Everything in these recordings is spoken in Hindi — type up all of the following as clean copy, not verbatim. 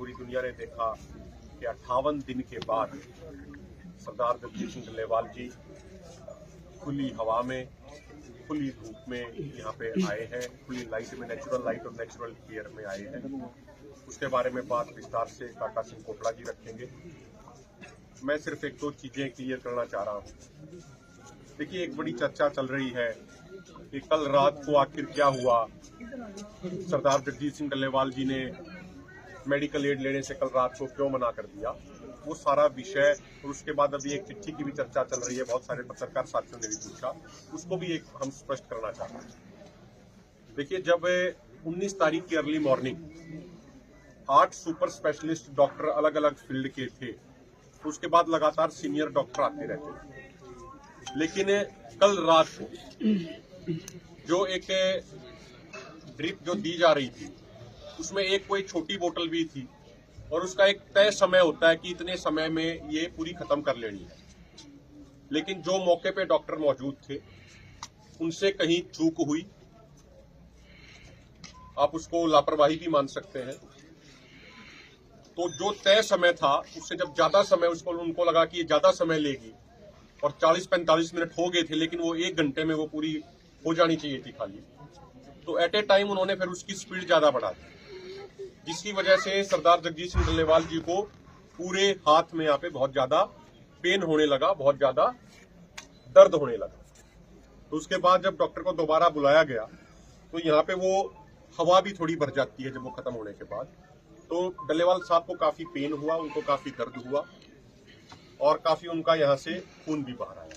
पूरी दुनिया ने देखा कि 58 दिन के बाद सरदार जगजीत सिंह डल्लेवाल जी खुली हवा में, खुली धूप में यहाँ पे आए हैं, खुली लाइट में, नेचुरल लाइट और नेचुरल एयर में आए हैं। उसके बारे में बात विस्तार से काका सिंह कोटला जी रखेंगे। मैं सिर्फ एक दो चीजें क्लियर करना चाह रहा हूँ। देखिए, एक बड़ी चर्चा चल रही है कि कल रात को आखिर क्या हुआ, सरदार जगजीत सिंह डल्लेवाल जी ने मेडिकल एड लेने से कल रात को क्यों मना कर दिया। वो सारा विषय, और उसके बाद अभी एक चिट्ठी की भी चर्चा चल रही है, बहुत सारे पत्रकार साथियों ने भी पूछा, उसको भी एक हम स्पष्ट करना चाहते हैं। देखिए, जब 19 तारीख की early morning 8 super specialist doctor अलग अलग फील्ड के थे, तो उसके बाद लगातार सीनियर डॉक्टर आते रहते, लेकिन कल रात को जो एक ड्रिप जो दी जा रही थी उसमें एक कोई छोटी बोतल भी थी और उसका एक तय समय होता है कि इतने समय में ये पूरी खत्म कर लेनी है। लेकिन जो मौके पे डॉक्टर मौजूद थे उनसे कहीं चूक हुई, आप उसको लापरवाही भी मान सकते हैं। तो जो तय समय था उससे जब ज्यादा समय उनको लगा कि ये ज्यादा समय लेगी और 40-45 मिनट हो गए थे, लेकिन वो 1 घंटे में वो पूरी हो जानी चाहिए थी खाली, तो एट ए टाइम उन्होंने फिर उसकी स्पीड ज्यादा बढ़ा दी, जिसकी वजह से सरदार जगजीत सिंह डल्लेवाल जी को पूरे हाथ में यहाँ पे बहुत ज्यादा पेन होने लगा, बहुत ज्यादा दर्द होने लगा। तो उसके बाद जब डॉक्टर को दोबारा बुलाया गया तो यहाँ पे वो हवा भी थोड़ी भर जाती है जब वो खत्म होने के बाद। तो डल्लेवाल साहब को काफी पेन हुआ, उनको काफी दर्द हुआ और काफी उनका यहाँ से खून भी बाहर आया।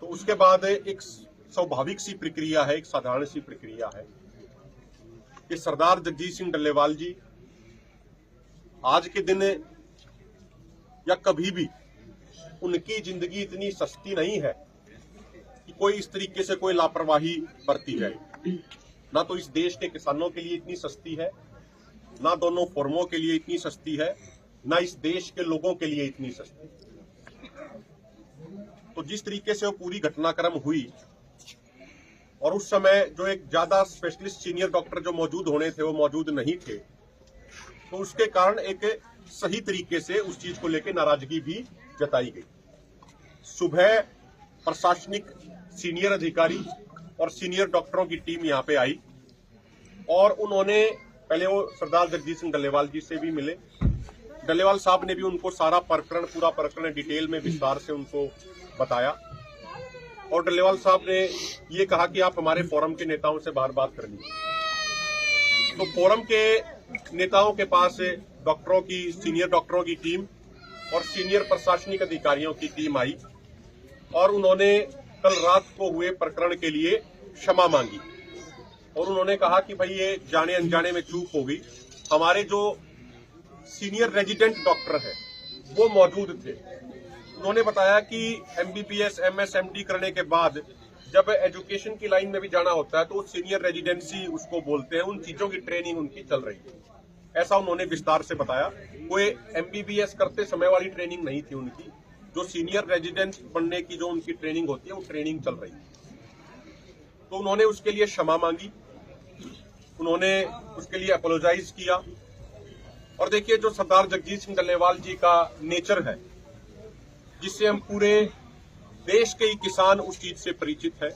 तो उसके बाद एक स्वाभाविक सी प्रक्रिया है, एक साधारण सी प्रक्रिया है कि सरदार जगजीत सिंह डल्लेवाल जी आज के दिन या कभी भी, उनकी जिंदगी इतनी सस्ती नहीं है कि कोई इस तरीके से कोई लापरवाही बरती जाए। ना तो इस देश के किसानों के लिए इतनी सस्ती है, ना दोनों फर्मों के लिए इतनी सस्ती है, ना इस देश के लोगों के लिए इतनी सस्ती। तो जिस तरीके से वो पूरी घटनाक्रम हुई और उस समय जो एक ज्यादा स्पेशलिस्ट सीनियर डॉक्टर जो मौजूद होने थे वो मौजूद नहीं थे, तो उसके कारण एक सही तरीके से उस चीज को लेकर नाराजगी भी जताई गई। सुबह प्रशासनिक सीनियर अधिकारी और सीनियर डॉक्टरों की टीम यहाँ पे आई और उन्होंने पहले वो सरदार जगजीत सिंह डल्लेवाल जी से भी मिले। डल्लेवाल साहब ने भी उनको सारा प्रकरण, पूरा प्रकरण डिटेल में विस्तार से उनको बताया और डल्लेवाल साहब ने ये कहा कि आप हमारे फोरम के नेताओं से बार बात कर लीजिए। तो फोरम के नेताओं के पास डॉक्टरों की, सीनियर डॉक्टरों की टीम और सीनियर प्रशासनिक अधिकारियों की टीम आई और उन्होंने कल रात को हुए प्रकरण के लिए क्षमा मांगी और उन्होंने कहा कि भाई ये जाने अनजाने में चूक हो गई। हमारे जो सीनियर रेजिडेंट डॉक्टर है वो मौजूद थे। उन्होंने बताया कि MBBS MS MD करने के बाद जब एजुकेशन की लाइन में भी जाना होता है तो सीनियर रेजिडेंसी उसको बोलते हैं, उन चीजों की ट्रेनिंग उनकी चल रही है। ऐसा उन्होंने विस्तार से बताया। कोई MBBS करते समय वाली ट्रेनिंग नहीं थी उनकी, जो सीनियर रेजिडेंट बनने की जो उनकी ट्रेनिंग होती है वो ट्रेनिंग चल रही है। तो उन्होंने उसके लिए क्षमा मांगी, उन्होंने उसके लिए अपोलोजाइज किया। और देखिए, जो सरदार जगजीत सिंह डल्लेवाल जी का नेचर है, जिससे हम पूरे देश के ही किसान उस चीज से परिचित है।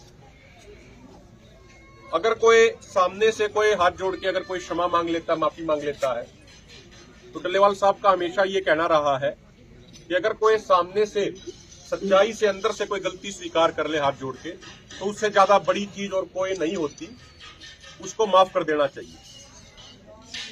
अगर कोई सामने से कोई हाथ जोड़ के अगर कोई क्षमा मांग लेता, माफी मांग लेता है, तो डल्लेवाल साहब का हमेशा ये कहना रहा है कि अगर कोई सामने से सच्चाई से अंदर से कोई गलती स्वीकार कर ले हाथ जोड़ के, तो उससे ज्यादा बड़ी चीज और कोई नहीं होती, उसको माफ कर देना चाहिए।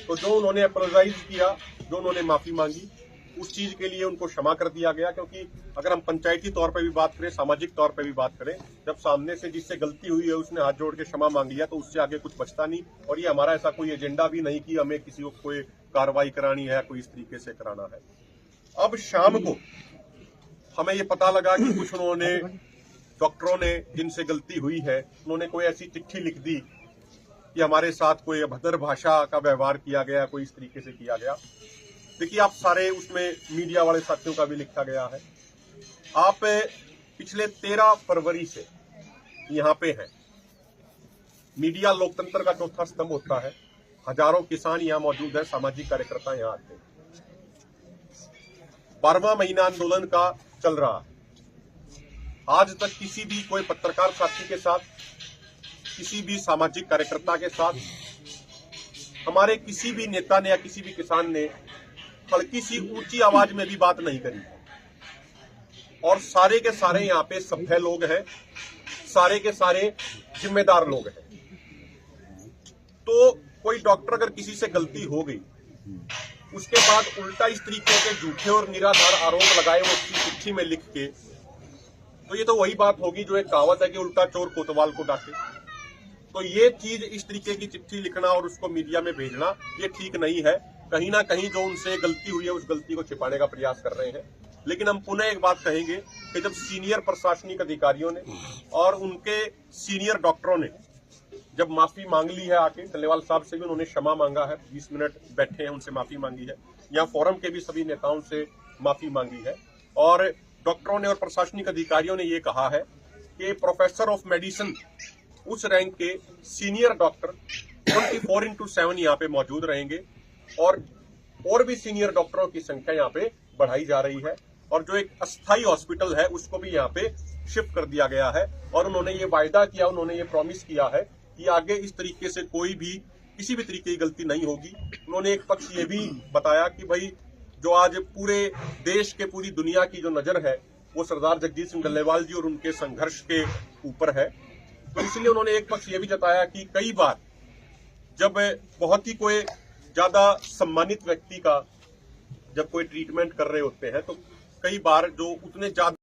तो जो उन्होंने अपोलोजाइज किया, जो उन्होंने माफी मांगी, उस चीज के लिए उनको क्षमा कर दिया गया। क्योंकि अगर हम पंचायती तौर पर भी बात करें, सामाजिक तौर पर भी बात करें, जब सामने से जिससे गलती हुई है उसने हाथ जोड़ के क्षमा मांग लिया तो उससे आगे कुछ बचता नहीं। और ये हमारा ऐसा कोई एजेंडा भी नहीं कि हमें किसी को कोई कार्रवाई करानी है, कोई इस तरीके से कराना है। अब शाम को हमें ये पता लगा कि कुछ उन्होंने डॉक्टरों ने जिनसे गलती हुई है, उन्होंने कोई ऐसी चिट्ठी लिख दी कि हमारे साथ कोई अभद्र भाषा का व्यवहार किया गया, कोई इस तरीके से किया गया। देखिए, आप सारे उसमें मीडिया वाले साथियों का भी लिखा गया है। आप पिछले 13 फरवरी से यहाँ पे हैं। मीडिया लोकतंत्र का चौथा स्तंभ होता है। हजारों किसान यहाँ मौजूद हैं, सामाजिक कार्यकर्ता यहाँ आते हैं। 12वां महीना आंदोलन का चल रहा है। आज तक किसी भी कोई पत्रकार साथी के साथ, किसी भी सामाजिक कार्यकर्ता के साथ, हमारे किसी भी नेता ने या किसी भी किसान ने हल्की सी ऊंची आवाज में भी बात नहीं करी। और सारे के सारे यहाँ पे सभ्य लोग हैं, सारे के सारे जिम्मेदार लोग हैं। तो कोई डॉक्टर अगर किसी से गलती हो गई, उसके बाद उल्टा इस तरीके के झूठे और निराधार आरोप लगाए वो चिट्ठी में लिख के, तो ये तो वही बात होगी जो एक कहावत है कि उल्टा चोर कोतवाल को डांटे। तो ये चीज, इस तरीके की चिट्ठी लिखना और उसको मीडिया में भेजना, ये ठीक नहीं है। कहीं ना कहीं जो उनसे गलती हुई है उस गलती को छिपाने का प्रयास कर रहे हैं। लेकिन हम पुनः एक बात कहेंगे कि जब सीनियर प्रशासनिक अधिकारियों ने और उनके सीनियर डॉक्टरों ने जब माफी मांग ली है, आके टल्लेवाल साहब से भी उन्होंने क्षमा मांगा है, 20 मिनट बैठे हैं, उनसे माफी मांगी है, यहाँ फोरम के भी सभी नेताओं से माफी मांगी है, और डॉक्टरों ने और प्रशासनिक अधिकारियों ने ये कहा है कि प्रोफेसर ऑफ मेडिसिन उस रैंक के सीनियर डॉक्टर 24/7 यहाँ पे मौजूद रहेंगे, और भी सीनियर डॉक्टरों की संख्या यहाँ पे बढ़ाई जा रही है, और जो एक अस्थायी हॉस्पिटल है उसको भी यहाँ पे शिफ्ट कर दिया गया है। और उन्होंने ये वायदा किया, उन्होंने ये प्रॉमिस किया है कि आगे इस तरीके से कोई भी किसी भी तरीके की गलती नहीं होगी। उन्होंने एक पक्ष ये भी बताया कि भाई जो आज पूरे देश के, पूरी दुनिया की जो नजर है वो सरदार जगजीत सिंह डल्लेवाल जी और उनके संघर्ष के ऊपर है। तो इसलिए उन्होंने एक पक्ष ये भी जताया कि कई बार जब बहुत ही कोई ज्यादा सम्मानित व्यक्ति का जब कोई ट्रीटमेंट कर रहे होते हैं, तो कई बार जो उतने ज्यादा